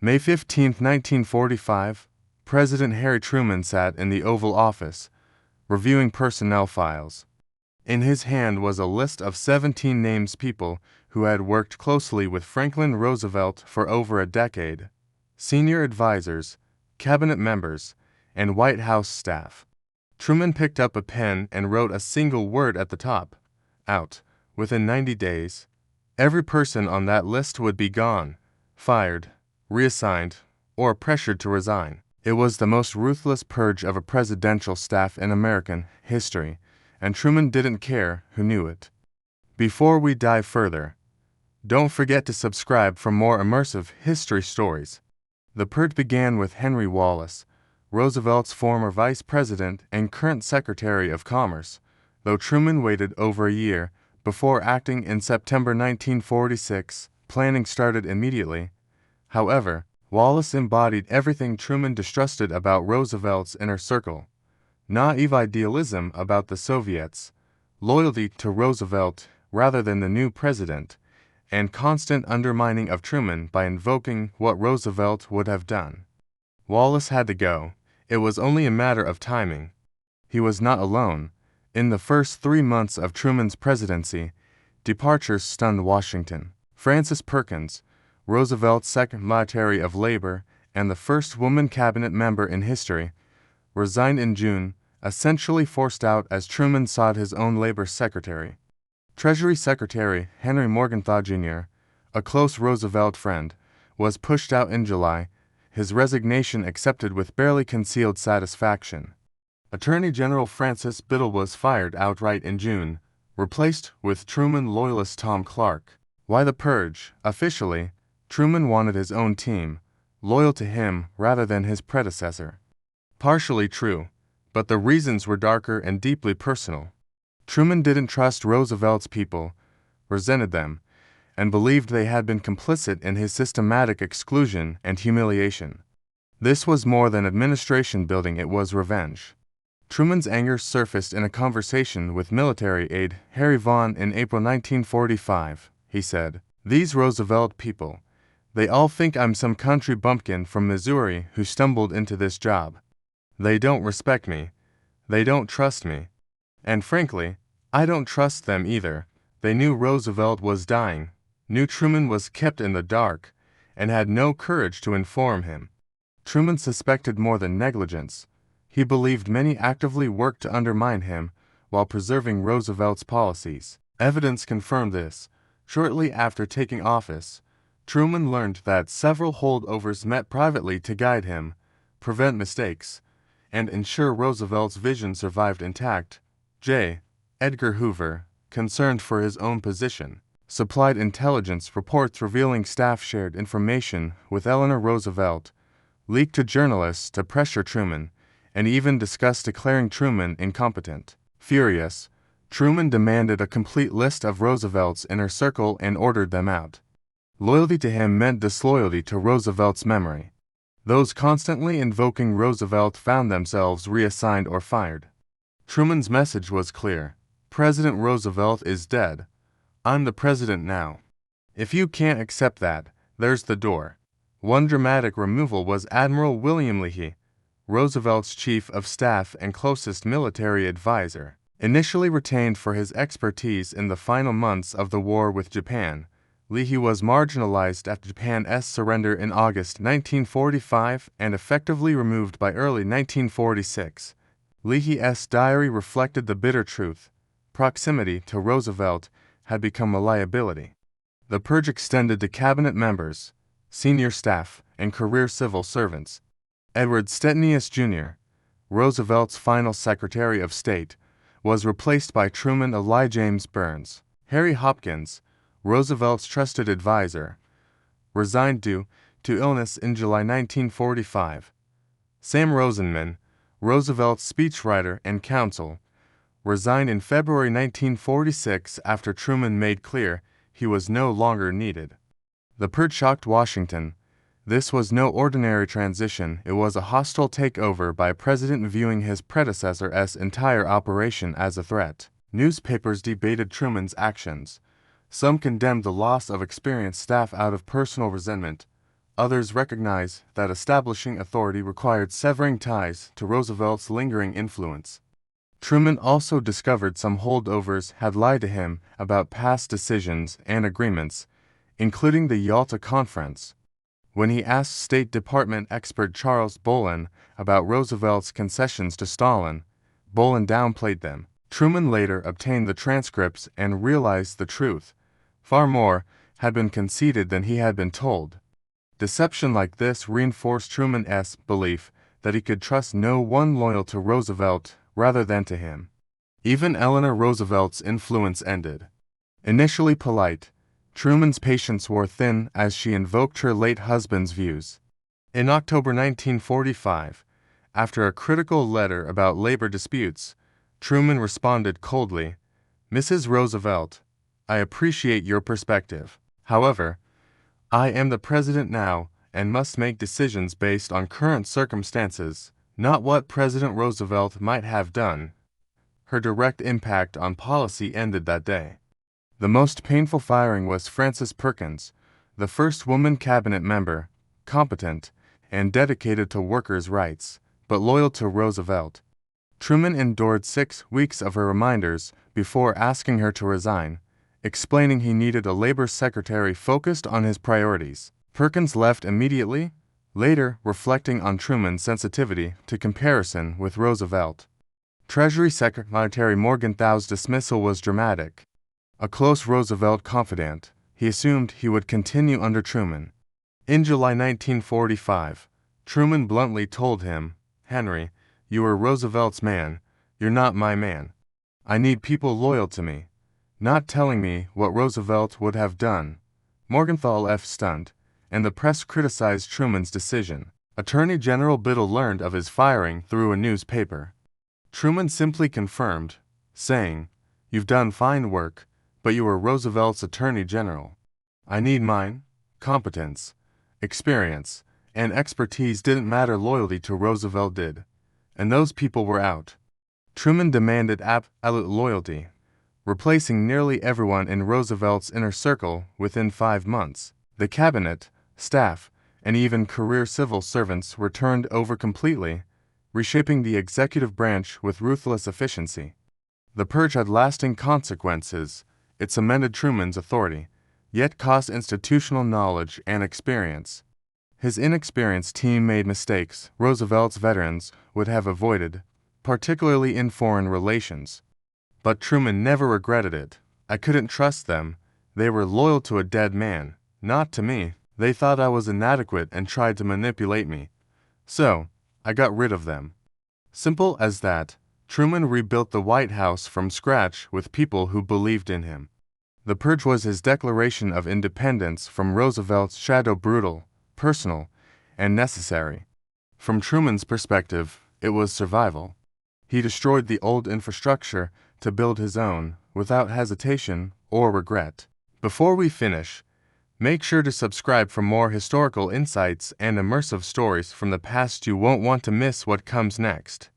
May 15, 1945, President Harry Truman sat in the Oval Office, reviewing personnel files. In his hand was a list of 17 names people who had worked closely with Franklin Roosevelt for over a decade, senior advisors, cabinet members, and White House staff. Truman picked up a pen and wrote a single word at the top, out. Within 90 days, every person on that list would be gone, fired, reassigned, or pressured to resign. It was the most ruthless purge of a presidential staff in American history, and Truman didn't care who knew it. Before we dive further, don't forget to subscribe for more immersive history stories. The purge began with Henry Wallace, Roosevelt's former vice president and current Secretary of Commerce, though Truman waited over a year before acting in September 1946. Planning started immediately. However, Wallace embodied everything Truman distrusted about Roosevelt's inner circle: naive idealism about the Soviets, loyalty to Roosevelt rather than the new president, and constant undermining of Truman by invoking what Roosevelt would have done. Wallace had to go. It was only a matter of timing. He was not alone. In the first 3 months of Truman's presidency, departures stunned Washington. Frances Perkins, Roosevelt's Secretary of Labor and the first woman cabinet member in history, resigned in June, essentially forced out as Truman sought his own labor secretary. Treasury Secretary Henry Morgenthau Jr., a close Roosevelt friend, was pushed out in July, his resignation accepted with barely concealed satisfaction. Attorney General Francis Biddle was fired outright in June, replaced with Truman loyalist Tom Clark. Why the purge? Officially, Truman wanted his own team, loyal to him rather than his predecessor. Partially true, but the reasons were darker and deeply personal. Truman didn't trust Roosevelt's people, resented them, and believed they had been complicit in his systematic exclusion and humiliation. This was more than administration building, it was revenge. Truman's anger surfaced in a conversation with military aide Harry Vaughn in April 1945. He said, "These Roosevelt people, they all think I'm some country bumpkin from Missouri who stumbled into this job. They don't respect me. They don't trust me. And frankly, I don't trust them either." They knew Roosevelt was dying, knew Truman was kept in the dark, and had no courage to inform him. Truman suspected more than negligence. He believed many actively worked to undermine him while preserving Roosevelt's policies. Evidence confirmed this. Shortly after taking office, Truman learned that several holdovers met privately to guide him, prevent mistakes, and ensure Roosevelt's vision survived intact. J. Edgar Hoover, concerned for his own position, supplied intelligence reports revealing staff shared information with Eleanor Roosevelt, leaked to journalists to pressure Truman, and even discussed declaring Truman incompetent. Furious, Truman demanded a complete list of Roosevelt's inner circle and ordered them out. Loyalty to him meant disloyalty to Roosevelt's memory. Those constantly invoking Roosevelt found themselves reassigned or fired. Truman's message was clear: President Roosevelt is dead. I'm the president now. If you can't accept that, there's the door. One dramatic removal was Admiral William Leahy, Roosevelt's chief of staff and closest military advisor. Initially retained for his expertise in the final months of the war with Japan, Leahy was marginalized after Japan's surrender in August 1945 and effectively removed by early 1946. Leahy's diary reflected the bitter truth: proximity to Roosevelt had become a liability. The purge extended to cabinet members, senior staff, and career civil servants. Edward Stettinius Jr., Roosevelt's final Secretary of State, was replaced by Truman Eli James Burns. Harry Hopkins, Roosevelt's trusted advisor, resigned due to illness in July 1945. Sam Rosenman, Roosevelt's speechwriter and counsel, resigned in February 1946 after Truman made clear he was no longer needed. The purge shocked Washington. This was no ordinary transition, it was a hostile takeover by a president viewing his predecessor's entire operation as a threat. Newspapers debated Truman's actions. Some condemned the loss of experienced staff out of personal resentment, Others recognize that establishing authority required severing ties to Roosevelt's lingering influence. Truman also discovered some holdovers had lied to him about past decisions and agreements, including the Yalta Conference. When he asked State Department expert Charles Bolin about Roosevelt's concessions to Stalin, Bolin downplayed them. Truman later obtained the transcripts and realized the truth. Far more had been conceded than he had been told. Deception like this reinforced Truman's belief that he could trust no one loyal to Roosevelt rather than to him. Even Eleanor Roosevelt's influence ended. Initially polite, Truman's patience wore thin as she invoked her late husband's views. In October 1945, after a critical letter about labor disputes, Truman responded coldly, "Mrs. Roosevelt, I appreciate your perspective. However, I am the president now and must make decisions based on current circumstances, not what President Roosevelt might have done." Her direct impact on policy ended that day. The most painful firing was Frances Perkins, the first woman cabinet member, competent and dedicated to workers' rights, but loyal to Roosevelt. Truman endured 6 weeks of her reminders before asking her to resign, explaining he needed a labor secretary focused on his priorities. Perkins left immediately, later reflecting on Truman's sensitivity to comparison with Roosevelt. Treasury Secretary Morgenthau's dismissal was dramatic. A close Roosevelt confidant, he assumed he would continue under Truman. In July 1945, Truman bluntly told him, "Henry, you are Roosevelt's man, you're not my man. I need people loyal to me, not telling me what Roosevelt would have done." Morgenthau left stunned, and the press criticized Truman's decision. Attorney General Biddle learned of his firing through a newspaper. Truman simply confirmed, saying, "You've done fine work, but you were Roosevelt's Attorney General. I need mine." Competence, experience, and expertise didn't matter, loyalty to Roosevelt did. And those people were out. Truman demanded absolute loyalty, replacing nearly everyone in Roosevelt's inner circle within 5 months. The cabinet, staff, and even career civil servants were turned over completely, reshaping the executive branch with ruthless efficiency. The purge had lasting consequences. It cemented Truman's authority, yet cost institutional knowledge and experience. His inexperienced team made mistakes Roosevelt's veterans would have avoided, particularly in foreign relations. But Truman never regretted it. "I couldn't trust them. They were loyal to a dead man, not to me. They thought I was inadequate and tried to manipulate me. So, I got rid of them." Simple as that, Truman rebuilt the White House from scratch with people who believed in him. The purge was his declaration of independence from Roosevelt's shadow, brutal, personal, and necessary. From Truman's perspective, it was survival. He destroyed the old infrastructure to build his own, without hesitation or regret. Before we finish, make sure to subscribe for more historical insights and immersive stories from the past. You won't want to miss what comes next.